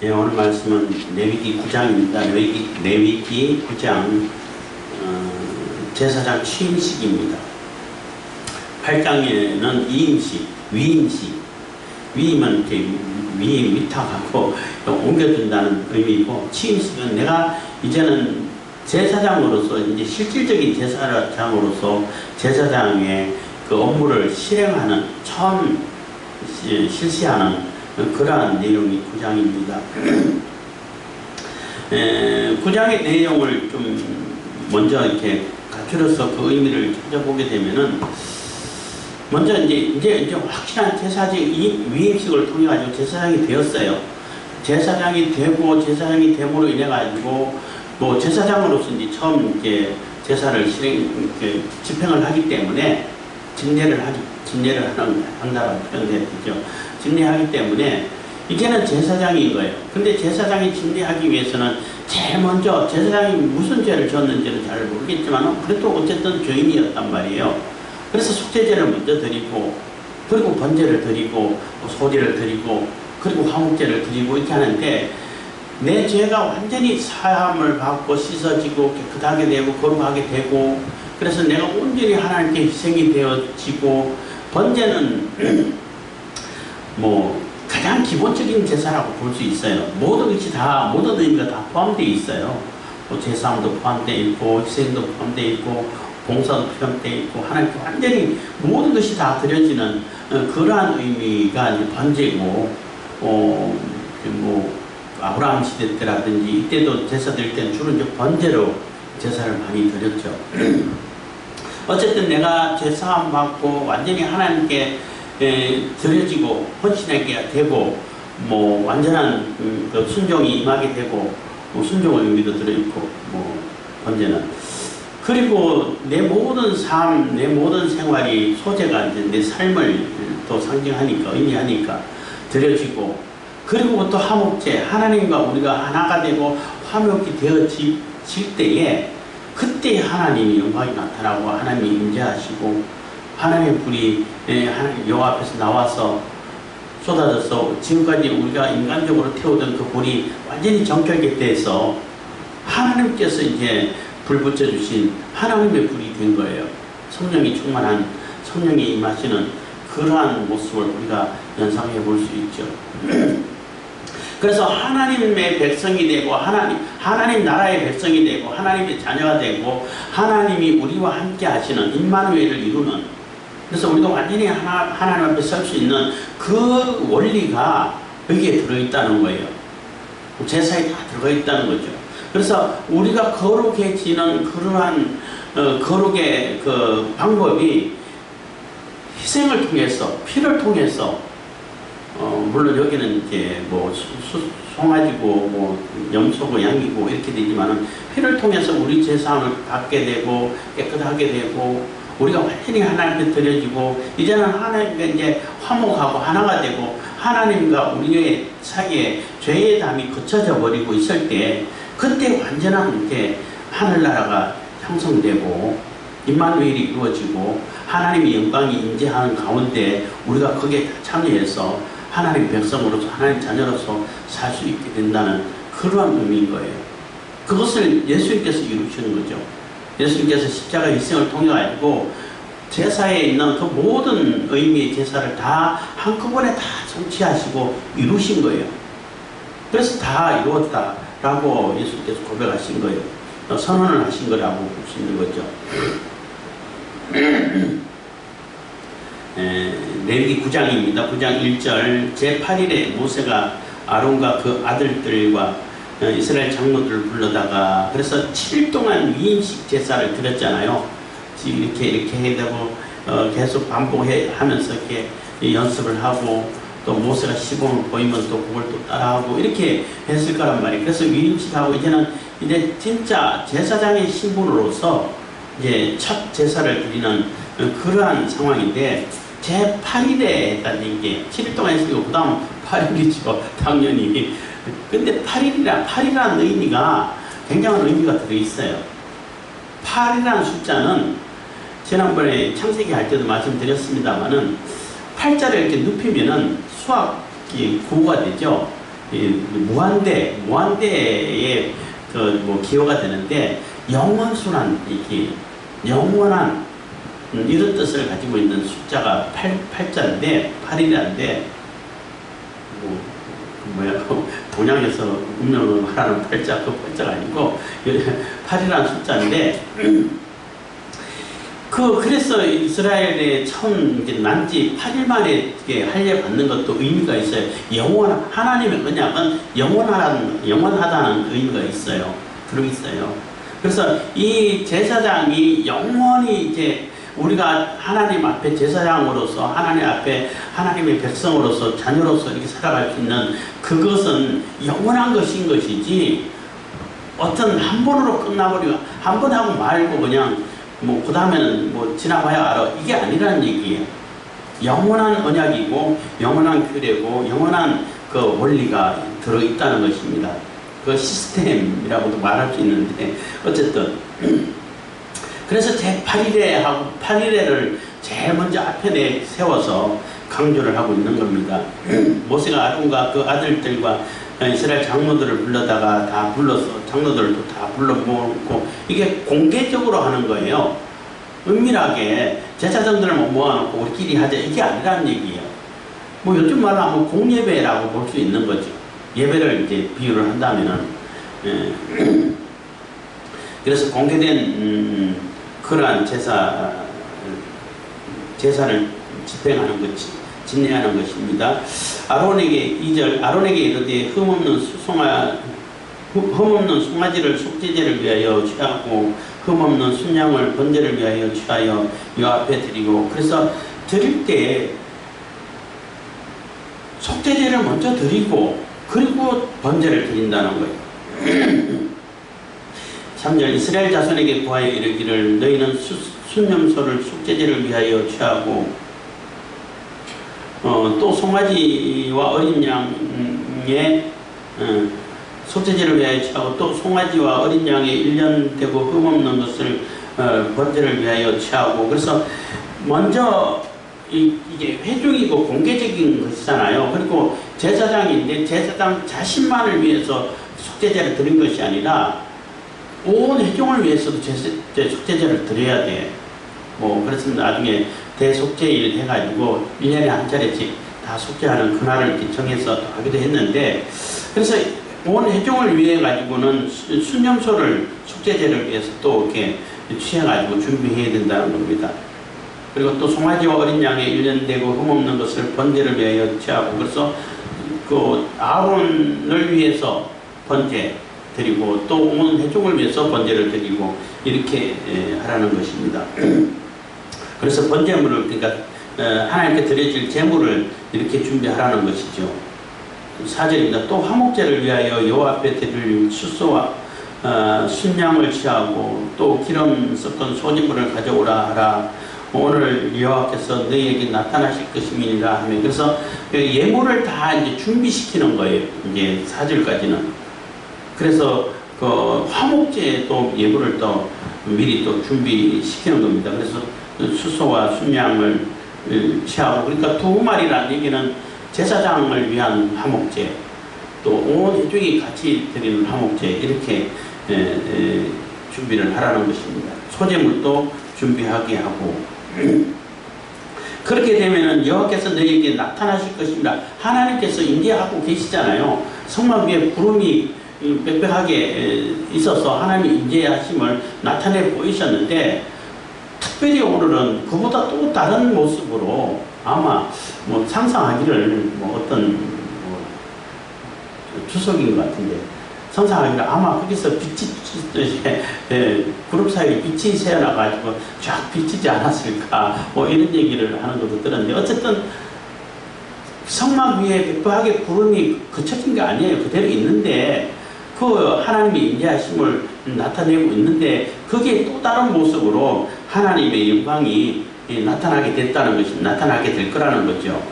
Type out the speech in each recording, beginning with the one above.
예, 오늘 말씀은 레위기 9장입니다. 레위기 9장 제사장 취임식입니다. 8장에는 이임식, 위임식, 위임은 이렇게 위임, 위탁하고 옮겨준다는 의미고, 취임식은 내가 이제는 제사장으로서, 이제 실질적인 제사장으로서 제사장의 그 업무를 실행하는, 처음 실시하는 그러한 내용이 9장입니다. 9장의 내용을 좀 먼저 이렇게 갖추려서 그 의미를 찾아보게 되면은, 먼저 이제 확실한 제사직 위임식을 통해 가지고 제사장이 되었어요. 제사장이 되고, 제사장이 됨으로 인해 가지고 뭐 제사장으로서 이제 처음 이제 제사를 집행을 하기 때문에 진례를 한다라고 표현되죠. 진례하기 때문에 이제는 제사장인 거예요. 근데 제사장이 진례하기 위해서는 제일 먼저 제사장이 무슨 죄를 졌는지는 잘 모르겠지만 그래도 어쨌든 죄인이었단 말이에요. 그래서 속죄제를 먼저 드리고, 그리고 번제를 드리고, 소제를 드리고, 그리고 화목제를 드리고 이렇게 하는데, 내 죄가 완전히 사함을 받고 씻어지고 깨끗하게 되고 거룩하게 되고, 그래서 내가 온전히 하나님께 희생이 되어지고, 번제는 뭐 가장 기본적인 제사라고 볼 수 있어요. 모든 것이 다, 모든 의미가 다 포함되어 있어요. 뭐 제사함도 포함되어 있고, 희생도 포함되어 있고, 봉사도 포함되어 있고, 하나님께 완전히 모든 것이 다 드려지는 그러한 의미가 이제 번제고, 뭐 아브라함 시대 때라든지 이때도 제사 드릴 때는 주로 이제 번제로 제사를 많이 드렸죠. 어쨌든 내가 제사함 받고 완전히 하나님께 드려지고 헌신하게 되고, 뭐 완전한 그 순종이 임하게 되고, 뭐 순종의 의미도 들어있고, 뭐 번제는, 그리고 내 모든 삶, 내 모든 생활이 소재가 이제 내 삶을 또 상징하니까, 의미하니까 드려지고, 그리고 또 화목제, 하나님과 우리가 하나가 되고 화목이 되어질 때에, 그때 하나님이 영광이 나타나고 하나님이 임재하시고 하나님의 불이 여호와 앞에서 나와서 쏟아져서 지금까지 우리가 인간적으로 태우던 그 불이 완전히 정결게 돼서 하나님께서 이제 불 붙여주신 하나님의 불이 된 거예요. 성령이 충만한, 성령이 임하시는 그러한 모습을 우리가 연상해 볼 수 있죠. 그래서 하나님의 백성이 되고, 하나님 나라의 백성이 되고, 하나님의 자녀가 되고, 하나님이 우리와 함께 하시는 임마누엘을 이루는, 그래서 우리가 완전히 하나님 앞에 설 수 있는 그 원리가 여기에 들어있다는 거예요. 제사에 다 들어가 있다는 거죠. 그래서 우리가 거룩해지는 그러한 거룩의 그 방법이 희생을 통해서, 피를 통해서, 물론 여기는 이제 뭐 송아지고 뭐 염소고 양이고 이렇게 되지만은 피를 통해서 우리 제사함을 받게 되고 깨끗하게 되고, 우리가 완전히 하나님께 드려지고, 이제는 하나님과 이제 화목하고 하나가 되고, 하나님과 우리의 사이에 죄의 담이 거쳐져 버리고 있을 때, 그때 완전한 이렇게 하늘나라가 형성되고 임마누엘이 이루어지고 하나님의 영광이 임재하는 가운데 우리가 거기에 참여해서 하나님 백성으로서, 하나님 자녀로서 살 수 있게 된다는 그러한 의미인 거예요. 그것을 예수님께서 이루시는 거죠. 예수님께서 십자가 희생을 통해 가지고 제사에 있는 그 모든 의미의 제사를 다 한꺼번에 다 성취하시고 이루신 거예요. 그래서 다 이루었다라고 예수님께서 고백하신 거예요. 선언을 하신 거라고 볼 수 있는 거죠. 레위기 9장입니다. 9장 1절, 제8일에 모세가 아론과 그 아들들과 이스라엘 장로들을 불러다가, 그래서 7일 동안 위임식 제사를 드렸잖아요. 이렇게 해야 되고, 계속 반복하면서 이렇게 연습을 하고, 또 모세가 시범을 보이면 또 그걸 또 따라하고 이렇게 했을 거란 말이에요. 그래서 위임식하고 이제는 이제 진짜 제사장의 신분으로서 이제 첫 제사를 드리는 그러한 상황인데, 제8일에 했다는 얘기, 7일 동안 했으니까 그 다음 8일이죠, 당연히. 근데 8이라는 의미가 굉장한 의미가 들어있어요. 8이라는 숫자는 지난번에 창세기 할 때도 말씀드렸습니다만은, 8자를 이렇게 눕히면은 수학이 9가 되죠. 무한대의 뭐 기호가 되는데 영원순환, 이게 영원한 이런 뜻을 가지고 있는 숫자가 8자인데 8이라는데 동양에서 운명을 말하는 8자, 그 8자가 아니고 8이라는 숫자인데 그래서 이스라엘에 처음 난지 8일 만에 할례 받는 것도 의미가 있어요. 하나님의 언약은 영원하다는 의미가 있어요. 들어있어요. 그래서 이 제사장이 영원히 이제 우리가 하나님 앞에 제사장으로서 하나님 앞에 하나님의 백성으로서 자녀로서 이렇게 살아갈 수 있는 그것은 영원한 것인 것이지 어떤 한 번으로 끝나버리고 한 번 하고 말고 그냥 뭐 그 다음에는 뭐 지나봐야 알아, 이게 아니라는 얘기예요. 영원한 언약이고 영원한 규례고 영원한 그 원리가 들어있다는 것입니다. 그 시스템이라고도 말할 수 있는데 어쨌든 그래서 제8일회를 제일 먼저 앞에 세워서 강조를 하고 있는 겁니다. 모세가 아론과 그 아들들과 이스라엘 장로들을 불러다가 다 불러서 장로들도 다 불러 모으고 이게 공개적으로 하는 거예요. 은밀하게 제사장들을 모아놓고 우리끼리 하자, 이게 아니라는 얘기예요. 뭐 요즘 말로 하면 공예배라고 볼 수 있는 거죠. 예배를 이제 비유를 한다면은 그래서 공개된 그러한 제사를 집행하는 것, 진행하는 것입니다. 아론에게 2절, 아론에게 이르되 흠없는 송아지를 속죄제를 위하여 취하고 흠없는 순양을 번제를 위하여 취하여 이 앞에 드리고, 그래서 드릴 때 속죄제를 먼저 드리고 그리고 번제를 드린다는 거예요. 3절 이스라엘 자손에게 구하여 이르기를 너희는 순념소를 속죄제를 위하여 취하고 또 송아지와 어린 양의 속죄제를 위하여 취하고 또 송아지와 어린 양의 1년 되고 흠없는 것을 번제를 위하여 취하고, 그래서 먼저 이게 회중이고 공개적인 것이잖아요. 그리고 제사장인데 제사장 자신만을 위해서 속죄제를 드린 것이 아니라 온 회중을 위해서도 속죄제를 드려야 돼. 뭐 그래서 나중에 대속죄일 해가지고 1년에 한 차례씩 다 속죄하는 그날을 이렇게 정해서 하기도 했는데, 그래서 온 회중을 위해 가지고는 순념소를 속죄제를 위해서 또 이렇게 취해가지고 준비해야 된다는 겁니다. 그리고 또 송아지와 어린 양의 1년 되고 흠없는 것을 번제를 위하여 취하고, 그래서 그 아론을 위해서 번제 드리고 또 온 회중을 위해서 번제를 드리고 이렇게 하라는 것입니다. 그래서 번제물을, 그러니까 하나님께 드려질 제물을 이렇게 준비하라는 것이죠. 4절입니다. 또 화목제를 위하여 여호와 앞에 드릴 숫소와 순양을 취하고 또 기름 섞은 소지물을 가져오라 하라. 오늘 여호와께서 너희에게 나타나실 것임이니라 하며, 그래서 예물을 다 이제 준비시키는 거예요. 이제 4절까지는. 그래서 그 화목제도 예물을 또 미리 또 준비시키는 겁니다. 그래서 수소와 순양을 취하고, 그러니까 두말이라는 얘기는 제사장을 위한 화목제, 또 온 회중이 같이 드리는 화목제, 이렇게 준비를 하라는 것입니다. 소제물도 준비하게 하고, 그렇게 되면은 여호와께서 너희에게 나타나실 것입니다. 하나님께서 임재하고 계시잖아요. 성막 위에 구름이 빽빽하게 있어서 하나님의 임재하심을 나타내 보이셨는데, 특별히 오늘은 그보다 또 다른 모습으로 아마 뭐 상상하기를 뭐 어떤 뭐 추석인 것 같은데, 상상하기를 아마 거기서 빛이 그룹 사이에 빛이 새어나가지고 쫙 비치지 않았을까, 뭐 이런 얘기를 하는 것도 들었는데, 어쨌든 성막 위에 빽빽하게 구름이 그쳐진 게 아니에요. 그대로 있는데 그 하나님의 임재하심을 나타내고 있는데, 그게 또 다른 모습으로 하나님의 영광이 나타나게 됐다는 것이, 나타나게 될 거라는 거죠.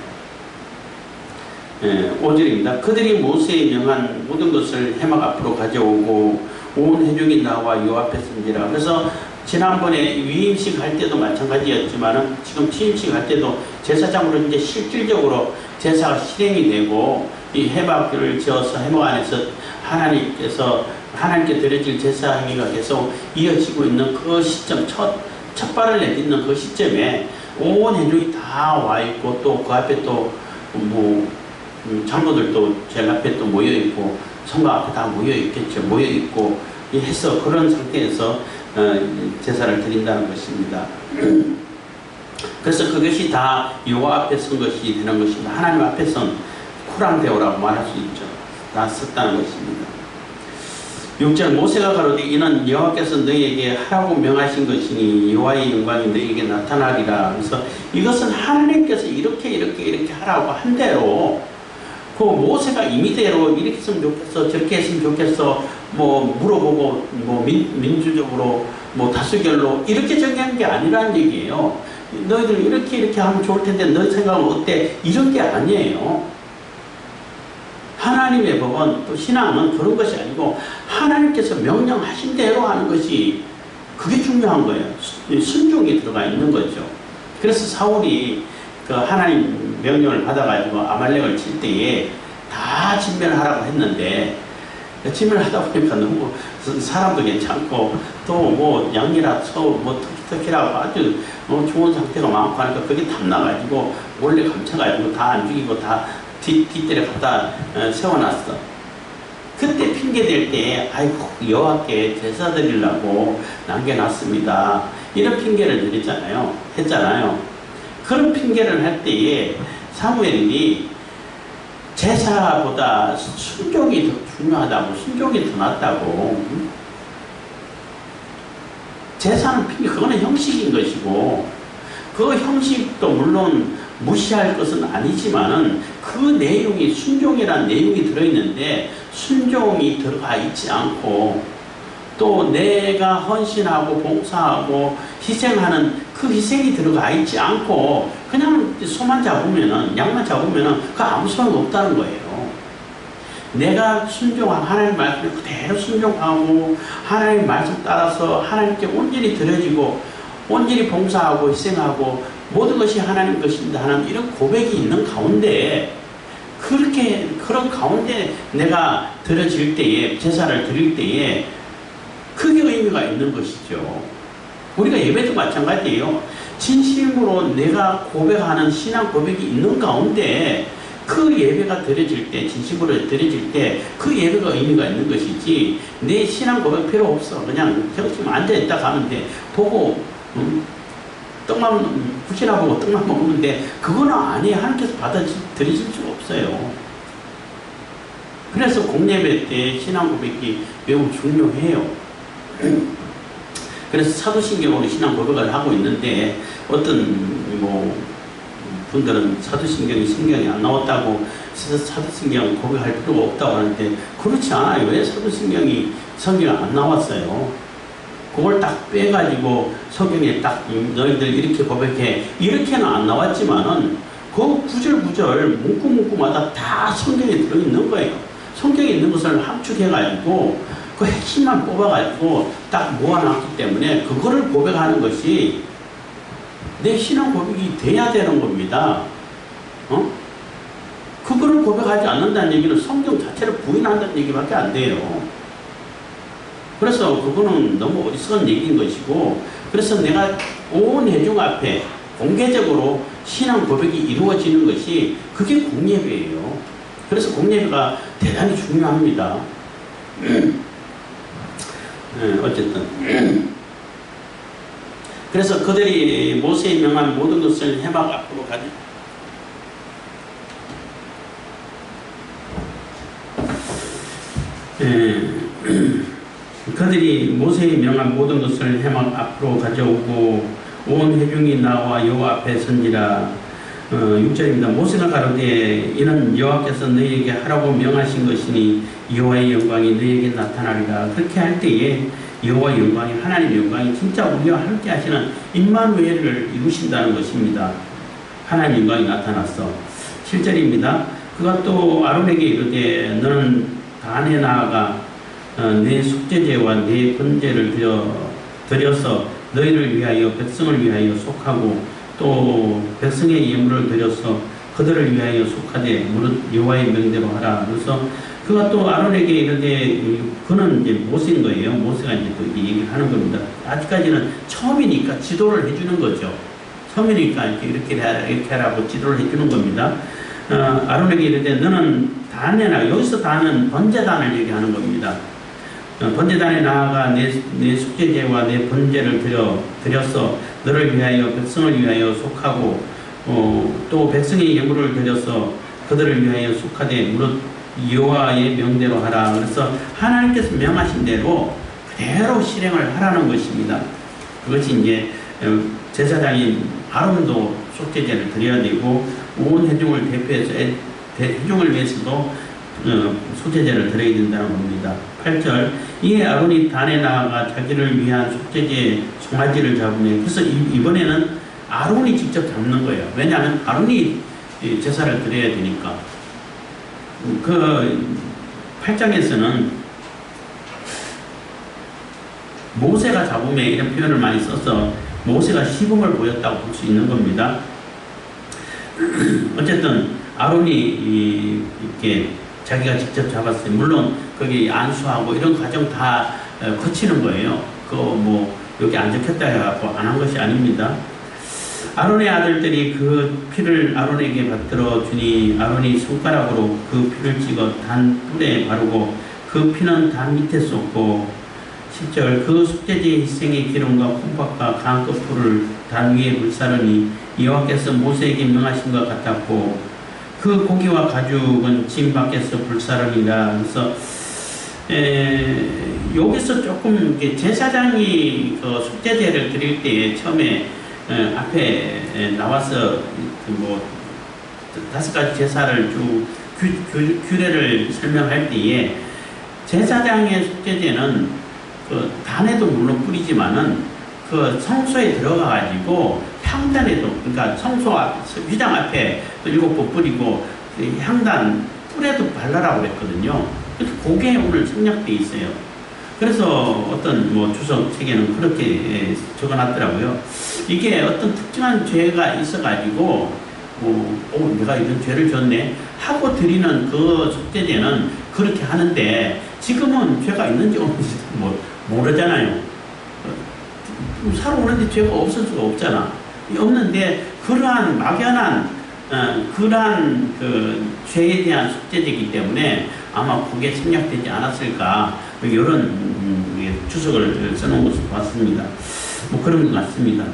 5절입니다. 그들이 모세의 명한 모든 것을 해막 앞으로 가져오고 온 회중이 나와 요 앞에 선지라. 그래서 지난번에 위임식 할 때도 마찬가지였지만 지금 취임식 할 때도 제사장으로 이제 실질적으로 제사가 실행이 되고 이 해박을 지어서 해막 안에서 하나님께 드려질 제사 행위가 계속 이어지고 있는 그 시점, 첫 발을 내딛는 그 시점에 온 회중이 다 와 있고, 또 그 앞에 또 장로들도 제일 앞에 또 모여 있고, 성가 앞에 다 모여 있겠죠. 모여 있고 해서 그런 상태에서 제사를 드린다는 것입니다. 그래서 그것이 다 여호와 앞에 선 것이 되는 것입니다. 하나님 앞에 선 쿠란데오라고 말할 수 있죠. 다 섰다는 것입니다. 6절 모세가 가로되 이는 여호와께서 너희에게 하라고 명하신 것이니 여호와의 영광이 너희에게 나타나리라. 그래서 이것은 하나님께서 이렇게 하라고 한 대로, 그 모세가 임의대로 이렇게 했으면 좋겠어, 저렇게 했으면 좋겠어, 물어보고 민주적으로 다수결로 이렇게 정한 게 아니라는 얘기예요. 너희들 이렇게 하면 좋을 텐데 너희 생각은 어때? 이런 게 아니에요. 하나님의 법은, 또 신앙은 그런 것이 아니고 하나님께서 명령하신 대로 하는 것이, 그게 중요한 거예요. 순종이 들어가 있는 거죠. 그래서 사울이 그 하나님 명령을 받아가지고 아말렉을 칠 때에 다 진멸하라고 했는데, 진멸하다 보니까 너무 사람도 괜찮고 또 양이라 터키라고 아주 좋은 상태가 많고 하니까 그게 탐나가지고 몰래 감춰가지고 다 안 죽이고 다 뒷뜰에 갖다 세워놨어. 그때 핑계댈 때 아이고 여호와께 제사 드리려고 남겨놨습니다, 이런 핑계를 했잖아요. 그런 핑계를 할 때에 사무엘이 제사보다 순종이 더 중요하다고, 순종이 더 낫다고. 제사는 핑계, 그거는 형식인 것이고, 그 형식도 물론 무시할 것은 아니지만은 그 내용이, 순종이라는 내용이 들어있는데 순종이 들어가 있지 않고, 또 내가 헌신하고 봉사하고 희생하는 그 희생이 들어가 있지 않고 그냥 소만 잡으면은, 양만 잡으면은 그 아무 소용 없다는 거예요. 내가 순종한 하나님 말씀을 그대로 순종하고 하나님 말씀 따라서 하나님께 온전히 드려지고 온전히 봉사하고 희생하고 모든 것이 하나님 것입니다 하는 이런 고백이 있는 가운데, 그런 가운데 내가 드려질 때에, 제사를 드릴 때에 그게 의미가 있는 것이죠. 우리가 예배도 마찬가지예요. 진심으로 내가 고백하는 신앙 고백이 있는 가운데 그 예배가 드려질 때, 진심으로 드려질 때 그 예배가 의미가 있는 것이지, 내 신앙 고백 필요 없어. 그냥 저기만 앉아있다 가면 돼. 보고 떡만 부시나 보고 떡만 먹으면 돼. 그거는 아니에요. 하나님께서 받아들이실 수가 없어요. 그래서 공예배 때 신앙 고백이 매우 중요해요. 그래서 사도신경으로 신앙 고백을 하고 있는데, 어떤 분들은 사도신경이 성경에 안 나왔다고 사도신경 고백할 필요가 없다고 하는데, 그렇지 않아요. 왜 사도신경이 성경에 안 나왔어요? 그걸 딱 빼가지고 성경에 딱 너희들 이렇게 고백해, 이렇게는 안 나왔지만은 그 구절 문구마다 다 성경에 들어있는 거예요. 성경에 있는 것을 함축해가지고 그 핵심만 뽑아가지고 딱 모아놨기 때문에 그거를 고백하는 것이 내 신앙 고백이 돼야 되는 겁니다. 그거를 고백하지 않는다는 얘기는 성경 자체를 부인한다는 얘기밖에 안 돼요. 그래서 그거는 너무 어리석은 얘기인 것이고, 그래서 내가 온 회중 앞에 공개적으로 신앙 고백이 이루어지는 것이, 그게 공예배예요. 그래서 공예배가 대단히 중요합니다. 어쨌든 그래서 그들이 모세의 명한 모든 것을 해막 앞으로 가지, 그들이 모세의 명한 모든 것을 해막 앞으로 가져오고 온 회중이 나와 여호와 앞에 선지라. 6절입니다. 모세가 가로되 이는 여호와께서 너희에게 하라고 명하신 것이니 여호와의 영광이 너희에게 나타나리라. 그렇게 할 때에 여호와의 영광이, 하나님의 영광이 진짜 우리와 함께 하시는 임마누엘을 이루신다는 것입니다. 하나님의 영광이 나타났어. 7절입니다. 그가 또 아론에게 이르되 너는 단에 나아가 내 속죄제와 내 번제를 드려서 너희를 위하여 백성을 위하여 속하고 또 백성의 예물을 드려서 그들을 위하여 속하되 무릇 여호와의 명대로 하라. 그래서 그가 또 아론에게 이르되, 그는 이제 모세인 거예요. 모세가 이제 또 얘기를 하는 겁니다. 아직까지는 처음이니까 지도를 해주는 거죠. 처음이니까 이렇게 하라고 지도를 해주는 겁니다. 아론에게 이르되 너는 단에나, 여기서 단은 번제단을 얘기하는 겁니다. 번제단에 나아가 내 속죄제와 내 번제를 드려서 너를 위하여 백성을 위하여 속하고, 또 백성의 예물을 드려서 그들을 위하여 속하되 무릇 여호와의 명대로 하라. 그래서 하나님께서 명하신 대로 그대로 실행을 하라는 것입니다. 그것이 이제 제사장인 아론도 속죄제를 드려야 되고, 온 회중을 대표해서 회중을 위해서도 속죄제를 드려야 된다는 겁니다. 8절, 이에 아론이 단에 나아가 자기를 위한 속죄제 송아지를 잡으며, 그래서 이번에는 아론이 직접 잡는 거예요. 왜냐하면 아론이 제사를 드려야 되니까. 그 8장에서는 모세가 잡음에 이런 표현을 많이 써서 모세가 시범을 보였다고 볼 수 있는 겁니다. 어쨌든 아론이 이렇게 자기가 직접 잡았어요. 물론 거기 안수하고 이런 과정 다 거치는 거예요. 뭐 여기 안 적혔다 해갖고 안 한 것이 아닙니다. 아론의 아들들이 그 피를 아론에게 받들어 주니 아론이 손가락으로 그 피를 찍어 단 뿔에 바르고 그 피는 단 밑에 쏟고, 10절, 그 속죄제의 희생의 기름과 콩팥과 간 끝풀을 단 위에 불사르니 여호와께서 모세에게 명하신 것 같았고, 그 고기와 가죽은 진 밖에서 불사르니라. 그래서 여기서 조금 제사장이 그 속죄제를 드릴 때 처음에 앞에 나와서 뭐 5가지 제사를 쭉 규례를 설명할 때에 제사장의 속죄제는 그 단에도 물론 뿌리지만은 그 성소에 들어가 가지고 향단에도, 그러니까 성소 휘장 앞에 7번 뿌리고 향단 뿔에도 발라라고 그랬거든요. 그래서 그게 오늘 생략돼 있어요. 그래서 어떤 뭐 주석 책에는 그렇게 적어놨더라고요. 이게 어떤 특정한 죄가 있어가지고 내가 이런 죄를 졌네 하고 드리는 그 속죄제는 그렇게 하는데, 지금은 죄가 있는지 없는지 모르잖아요. 살아오는데 죄가 없을 수가 없잖아. 없는데 그러한 막연한 그러한 그 죄에 대한 속죄제이기 때문에 아마 그게 생략되지 않았을까, 이런 추석을 써놓은 것을 봤습니다. 뭐 그런 것 같습니다.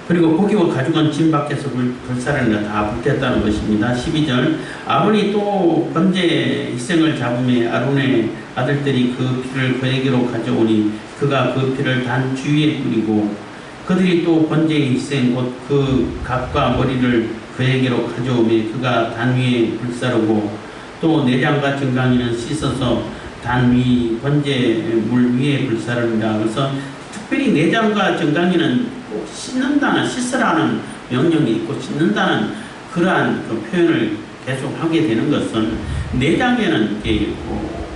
그리고 고기와 가죽은 진 밖에서 불사르니라, 다 불태웠다는 것입니다. 12절, 아론이 또 번제 희생을 잡으며 아론의 아들들이 그 피를 그에게로 가져오니 그가 그 피를 단 주위에 뿌리고, 그들이 또 번제 희생 곧 그 각과 머리를 그에게로 가져오며 그가 단 위에 불사르고, 또 내장과 정강이는 씻어서 단 위 번제 물 위에 불사릅니다. 그래서 특별히 내장과 정강이는 꼭 씻으라는 명령이 있고 씻는다는 그러한 그 표현을 계속 하게 되는 것은, 내장에는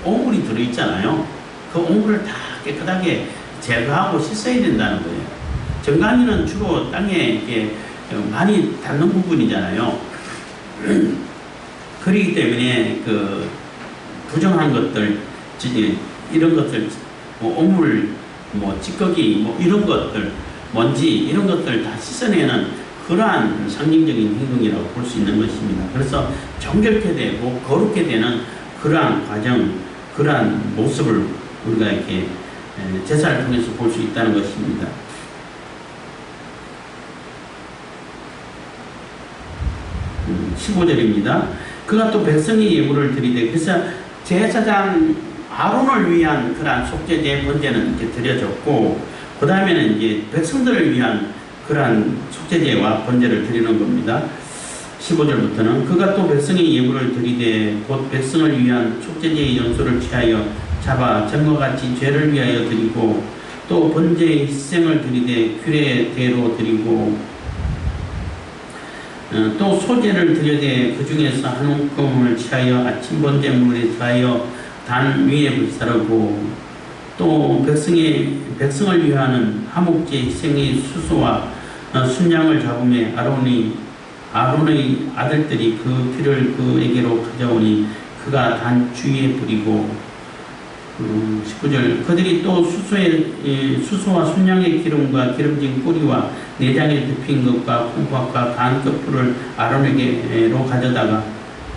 오물이 들어있잖아요. 그 오물을 다 깨끗하게 제거하고 씻어야 된다는 거예요. 정강이는 주로 땅에 이렇게 많이 닿는 부분이잖아요. 그렇기 때문에 그 부정한 것들, 이런 것들, 오물, 찌꺼기, 이런 것들, 먼지, 이런 것들 다 씻어내는 그러한 상징적인 행동이라고 볼 수 있는 것입니다. 그래서 정결케 되고 거룩게 되는 그러한 과정, 그러한 모습을 우리가 이렇게 제사를 통해서 볼 수 있다는 것입니다. 15절입니다. 그가 또 백성의 예물을 드리되, 그래서 제사장 아론을 위한 그러한 속죄제 번제는 이렇게 드려졌고, 그 다음에는 이제 백성들을 위한 그러한 속죄제와 번제를 드리는 겁니다. 15절부터는 그가 또 백성의 예물을 드리되 곧 백성을 위한 속죄제의 연소를 취하여 잡아 전과 같이 죄를 위하여 드리고, 또 번제의 희생을 드리되 규례대로 드리고, 또 소제를 드려되 그 중에서 한 움큼을 취하여 아침 번제물에 더하여 단 위에 불사르고, 또 백성을 위하는 화목제 희생의 수소와 순양을 잡음에 아론의 아들들이 그 피를 그에게로 가져오니 그가 단 주위에 뿌리고 19절 그들이 또 수소와 순양의 기름과 기름진 꼬리와 내장에 덮인 것과 콩팥과 간 끝풀을 아론에게로 가져다가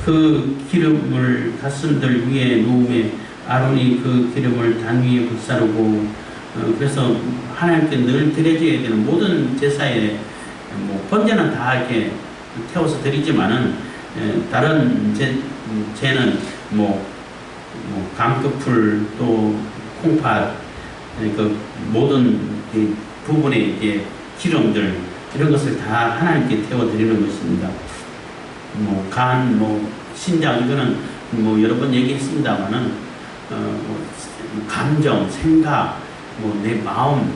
그 기름을 가슴들 위에 놓음에 아론이 그 기름을 단 위에 불사르고 그래서 하나님께 늘 드려져야 되는 모든 제사에 뭐 번제는 다 이렇게 태워서 드리지만은 다른 제는 뭐 감끝풀 또 콩팥 그 모든 그 부분의 이제 기름들 이런 것을 다 하나님께 태워 드리는 것입니다. 뭐 간, 뭐 신장 이거는 뭐 여러 번 얘기했습니다만은 감정, 생각, 뭐 내 마음,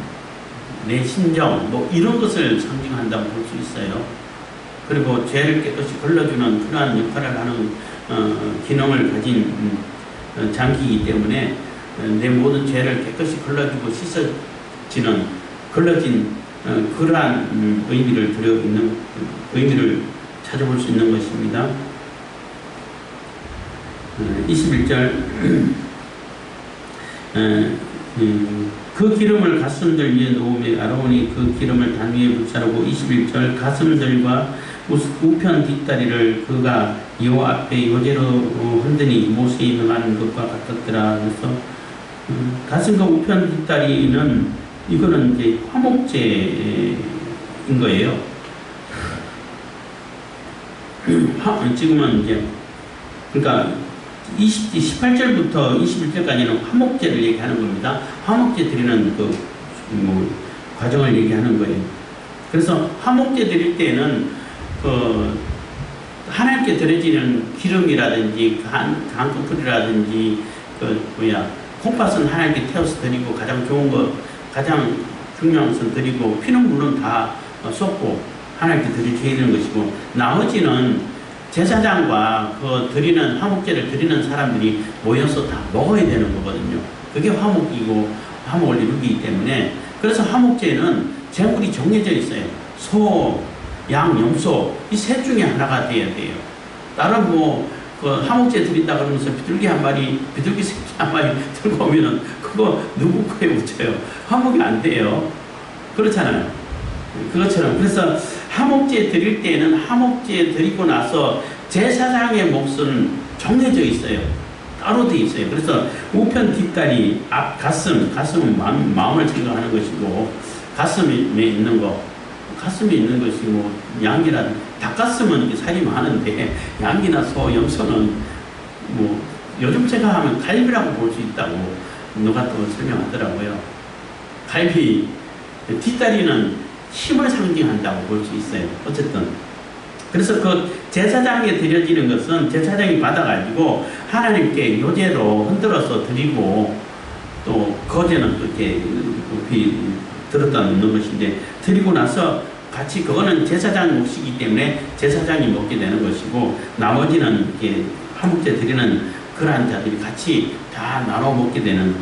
내 심정 뭐 이런 것을 상징한다고 볼 수 있어요. 그리고 죄를 깨끗이 걸러주는 그러한 역할을 하는 기능을 가진 장기이기 때문에 내 모든 죄를 깨끗이 걸러주고 씻어지는 걸러진 그러한 의미를 찾아볼 수 있는 것입니다. 21절 그 기름을 가슴들 위에 놓으며 아론이 그 기름을 단 위에 불사르고 21절 가슴들과 우편 뒷다리를 그가 여호와 앞에 요제로 흔드니 모세에 명하는 것과 같았더라. 그래서 가슴과 우편 뒷다리는 이거는 이제 화목제인 거예요. 지금은 이제 그러니까 18절부터 21절까지는 화목제를 얘기하는 겁니다. 화목제 드리는 과정을 얘기하는 거예요. 그래서 화목제 드릴 때는 하나님께 드려지는 기름이라든지 간꺼풀이라든지 콩팥은 하나님께 태워서 드리고 가장 좋은 것, 가장 중요한 것은 드리고 피는 물론 다 쏟고 하나님께 드려야 되는 것이고 나머지는 제사장과 드리는 화목제를 드리는 사람들이 모여서 다 먹어야 되는 거거든요. 그게 화목이고 화목을 이루기 때문에 그래서 화목제는 제물이 정해져 있어요. 소, 양, 염소 이 셋 중에 하나가 돼야 돼요. 다른 화목제 드린다 그러면서 비둘기 한 마리, 비둘기 새끼 한 마리 들고 오면은 그거 누구 코에 묻혀요? 화목이 안 돼요. 그렇잖아요. 그것처럼 그래서 화목제 드릴 때는 화목제 드리고 나서 제사장의 몫은 정해져 있어요. 따로 돼 있어요. 그래서 우편 뒷다리, 앞 가슴은 마음을 생각하는 것이고 가슴에 있는 거, 가슴에 있는 것이 양이라든 닭가슴은 살이 많은데 양이나 소, 염소는 요즘 제가 하면 갈비라고 볼 수 있다고 누가 또 설명하더라고요. 갈비 뒷다리는 힘을 상징한다고 볼 수 있어요. 어쨌든 그래서 제사장에 드려지는 것은 제사장이 받아가지고 하나님께 요제로 흔들어서 드리고 또 거제는 또 이렇게 들었다 놓는 것인데 드리고 나서 같이 그거는 제사장 몫이기 때문에 제사장이 먹게 되는 것이고 나머지는 이렇게 화목제 드리는 그러한 자들이 같이 다 나눠 먹게 되는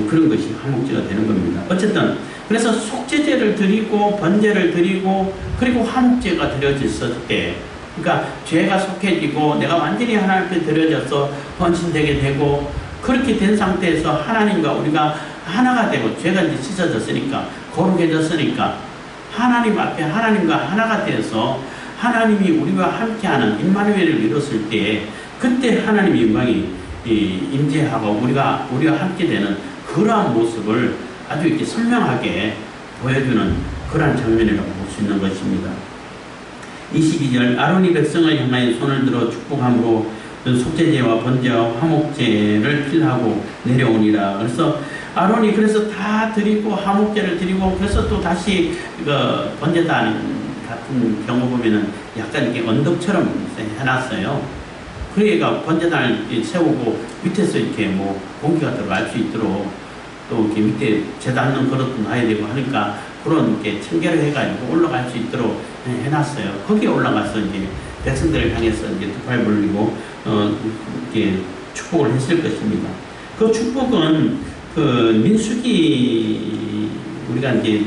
그런 것이 화목제가 되는 겁니다. 어쨌든 그래서 속죄제를 드리고 번제를 드리고 그리고 화목제가 드려졌을 때 그러니까 죄가 속해지고 내가 완전히 하나님께 드려져서 헌신되게 되고 그렇게 된 상태에서 하나님과 우리가 하나가 되고 죄가 이제 씻어졌으니까 거룩해졌으니까 하나님 앞에 하나님과 하나가 되어서 하나님이 우리와 함께하는 임마누엘을 이뤘을 때 그때 하나님의 영광이 임재하고 우리가 함께 되는 그러한 모습을 아주 이렇게 선명하게 보여주는 그러한 장면이라고 볼 수 있는 것입니다. 22절 아론이 백성을 향하여 손을 들어 축복함으로 속죄제와 번제와 화목제를 필하고 내려오니라. 그래서 아론이 그래서 다 드리고 화목제를 드리고 그래서 또 다시 번제단 같은 경우 보면은 약간 이렇게 언덕처럼 해놨어요. 그러니까 번제단을 세우고 밑에서 이렇게 공기가 들어갈 수 있도록 또 이렇게 밑에 재단는 그릇도 놔야 되고 하니까 그런 이렇게 청결을 해가지고 올라갈 수 있도록 해놨어요. 거기에 올라가서 이제 백성들을 향해서 이제 두 팔 벌리고 이렇게 축복을 했을 것입니다. 그 축복은 민수기 우리가 이제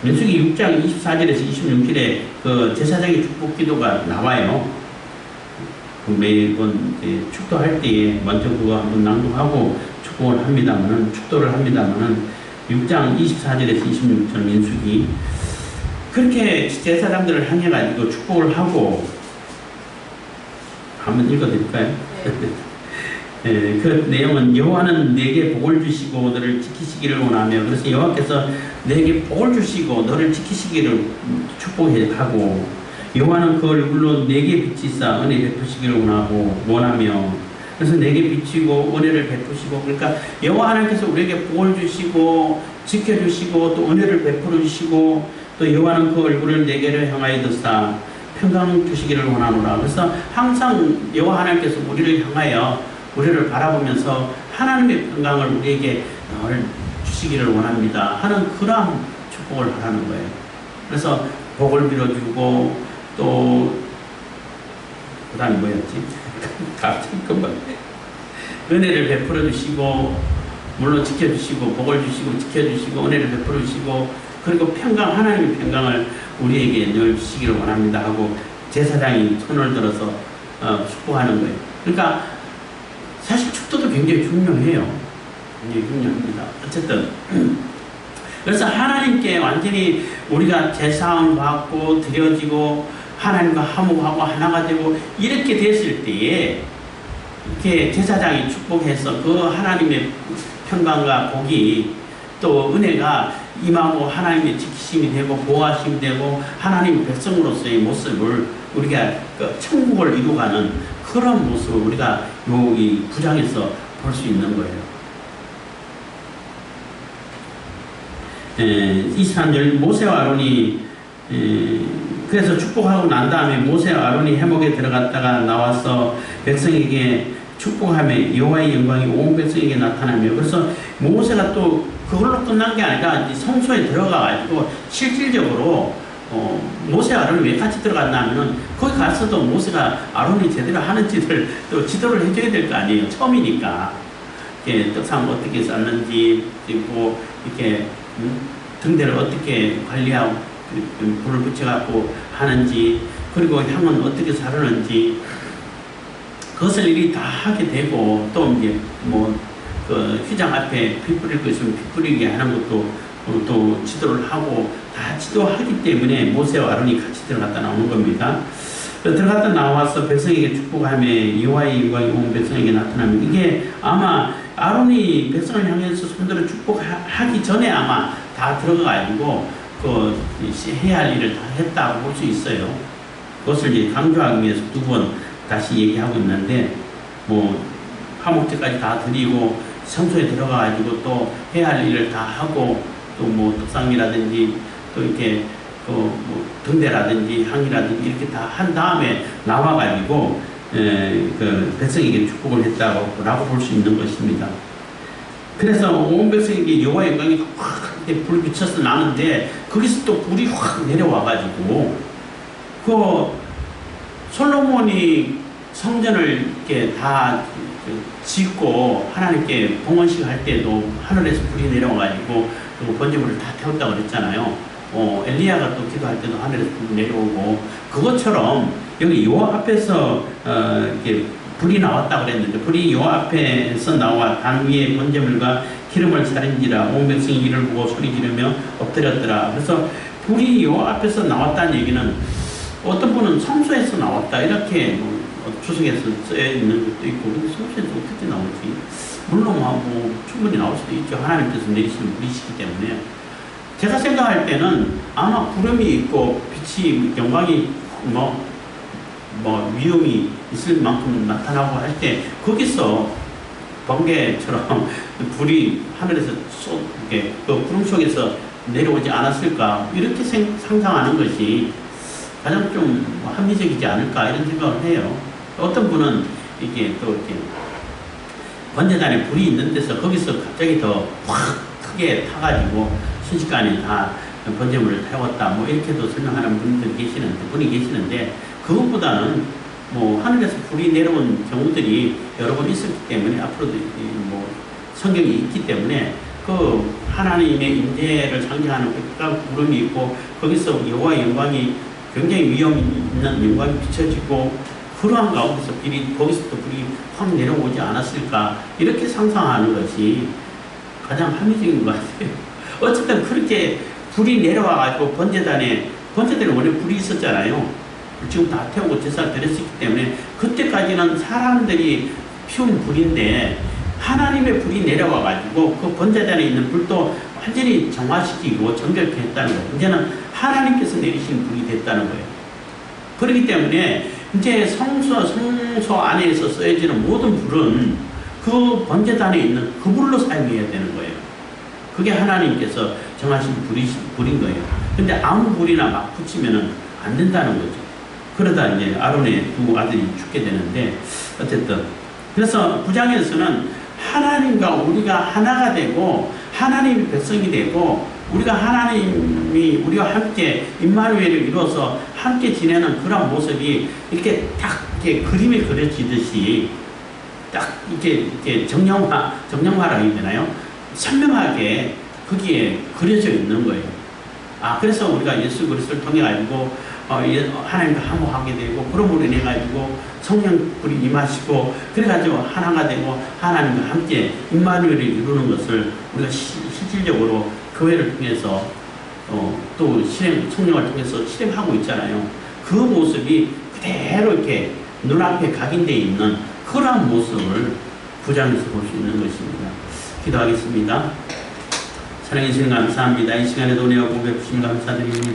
민수기 6장 24절에서 26절에 그 제사장의 축복 기도가 나와요. 매번 축도할 때에 먼저 그거 한번 낭독하고 축복을 합니다만은, 축도를 합니다만은, 6장 24절에서 26절 민수기. 그렇게 제사장들을 향해가지고 축복을 하고, 한번 읽어드릴까요? 네. 그 내용은 여호와는 내게 복을 주시고 너를 지키시기를 원하며, 그래서 여호와께서 내게 복을 주시고 너를 지키시기를 축복하고, 여호와는 그 얼굴로 내게 비치사 은혜 베푸시기를 원하며, 그래서 내게 비치고 은혜를 베푸시고, 그러니까 여호와 하나님께서 우리에게 복을 주시고 지켜주시고 또 은혜를 베풀어 주시고, 또 여호와는 그 얼굴을 내게를 향하여 드사 평강 주시기를 원하노라. 그래서 항상 여호와 하나님께서 우리를 향하여 우리를 바라보면서 하나님의 평강을 우리에게 주시기를 원합니다 하는 그러한 축복을 하라는 거예요. 그래서 복을 빌어주고, 또 그 다음에 뭐였지? 갑자기 금방 은혜를 베풀어 주시고, 물론 지켜주시고, 복을 주시고 지켜주시고 은혜를 베풀어 주시고, 그리고 평강, 하나님의 평강을 우리에게 늘 주시기를 원합니다 하고 제사장이 손을 들어서 축복하는 거예요. 그러니까 사실 축도도 굉장히 중요해요. 굉장히 중요합니다. 어쨌든 그래서 하나님께 완전히 우리가 제사함을 받고 드려지고 하나님과 화목하고 하나가 되고 이렇게 됐을 때에, 이렇게 제사장이 축복해서 그 하나님의 평강과 복이 또 은혜가 임하고 하나님의 지키심이 되고 보호하심이 되고 하나님의 백성으로서의 모습을 우리가 그 천국을 이루가는 그런 모습을 우리가 이 부장에서 볼 수 있는 거예요. 23절 모세와 아론이 그래서 축복하고 난 다음에 모세와 아론이 회목에 들어갔다가 나와서 백성에게 축복하며 여호와의 영광이 온 백성에게 나타나며, 그래서 모세가 또 그걸로 끝난 게 아니라 성소에 들어가가지고 실질적으로 모세와 아론이 왜 같이 들어갔나 하면은 거기 가서도 모세가 아론이 제대로 하는지를 또 지도를 해줘야 될 거 아니에요. 처음이니까. 이렇게 떡상 어떻게 쌓는지, 그리고 이렇게 등대를 어떻게 관리하고 불을 붙여갖고 하는지, 그리고 향은 어떻게 사르는지, 그것을 일이 다 하게 되고, 또 이제 그 휘장 앞에 피 뿌릴 거 있으면 피 뿌리게 하는 것도 또 지도를 하고 다 지도하기 때문에 모세와 아론이 같이 들어갔다 나오는 겁니다. 들어갔다 나와서 백성에게 축복하며 여호와의 영광이 온 백성에게 나타나면, 이게 아마 아론이 백성을 향해서 손들어 축복하기 전에 아마 다 들어가가지고 그 해야 할 일을 다 했다고 볼 수 있어요. 그것을 이제 강조하기 위해서 두 번 다시 얘기하고 있는데, 화목제까지 다 드리고 성소에 들어가가지고 또 해야 할 일을 다 하고, 또 떡상이라든지 또 이렇게 등대라든지 향이라든지 이렇게 다 한 다음에 나와가지고 그 백성에게 축복을 했다고 볼 수 있는 것입니다. 그래서 온 백성에게 여호와의 영광이 확 불 비쳐서 나는데, 거기서 또 불이 확 내려와가지고 그 솔로몬이 성전을 이렇게 다 짓고 하나님께 봉헌식 할 때도 하늘에서 불이 내려와가지고 그 번제물을 다 태웠다고 그랬잖아요. 엘리야가 또 기도할 때도 하늘에서 불이 내려오고, 그것처럼 여기 여호와 앞에서 이렇게 불이 나왔다고 그랬는데, 불이 여호와 앞에서 나와 단 위에 번제물과 기름을 차린지라 온 백성이 이를 보고 소리 지르며 엎드렸더라. 그래서 불이 여호와 앞에서 나왔다는 얘기는 어떤 분은 성소에서 나왔다 이렇게 주석에서 쓰여 있는 것도 있고, 근데 성소에서 어떻게 나오지? 물론 충분히 나올 수도 있죠. 하나님께서 내리시는 불이시기 때문에. 제가 생각할 때는 아마 구름이 있고 빛이, 영광이 위험이 있을 만큼 나타나고 할 때 거기서 번개처럼 불이 하늘에서 이렇게 그 구름 속에서 내려오지 않았을까, 이렇게 상상하는 것이 가장 좀 합리적이지 않을까 이런 생각을 해요. 어떤 분은 이게 또 이렇게 번제단에 불이 있는 데서 거기서 갑자기 더 확 크게 타가지고 순식간에 다 번제물을 태웠다 이렇게도 설명하는 분이 계시는데, 그것보다는 하늘에서 불이 내려온 경우들이 여러 번 있었기 때문에, 앞으로도 성경이 있기 때문에 그 하나님의 임재를 상징하는 백각 구름이 있고 거기서 여호와의 영광이 굉장히 위험 있는 영광이 비춰지고 그러한 가운데서 거기서부터 불이 확 내려오지 않았을까 이렇게 상상하는 것이 가장 합리적인 것 같아요. 어쨌든 그렇게 불이 내려와가지고 번제단에 원래 불이 있었잖아요. 지금 다 태우고 제사를 드렸기 때문에 그때까지는 사람들이 피운 불인데 하나님의 불이 내려와가지고 그 번제단에 있는 불도 완전히 정화시키고 정결케 했다는 거예요. 이제는 하나님께서 내리신 불이 됐다는 거예요. 그렇기 때문에 이제 성소 안에서 쓰여지는 모든 불은 그 번제단에 있는 그 불로 사용해야 되는 거예요. 그게 하나님께서 정하신 불인 거예요. 근데 아무 불이나 막 붙이면은 안 된다는 거죠. 그러다 이제 아론의 두 아들이 죽게 되는데 어쨌든 그래서 9장에서는 하나님과 우리가 하나가 되고 하나님의 백성이 되고 우리가 하나님이 우리와 함께 임마누엘을 이루어서 함께 지내는 그런 모습이 이렇게 딱 이렇게 그림에 그려지듯이 딱 이렇게 정령화라고 해야 되나요? 선명하게 거기에 그려져 있는 거예요. 그래서 우리가 예수 그리스도를 통해 가지고 하나님과 화목하게 되고 그러므로 인해 가지고 성령불이 임하시고 그래가지고 하나가 되고 하나님과 함께 임마누엘을 이루는 것을 우리가 실질적으로 교회를 통해서 또 성령을 통해서 실행하고 있잖아요. 그 모습이 그대로 이렇게 눈앞에 각인되어 있는 그러한 모습을 9장에서 볼 수 있는 것입니다. 기도하겠습니다. 사랑해 주시는 감사합니다. 이 시간에도 은혜와 공백 주신 감사드립니다.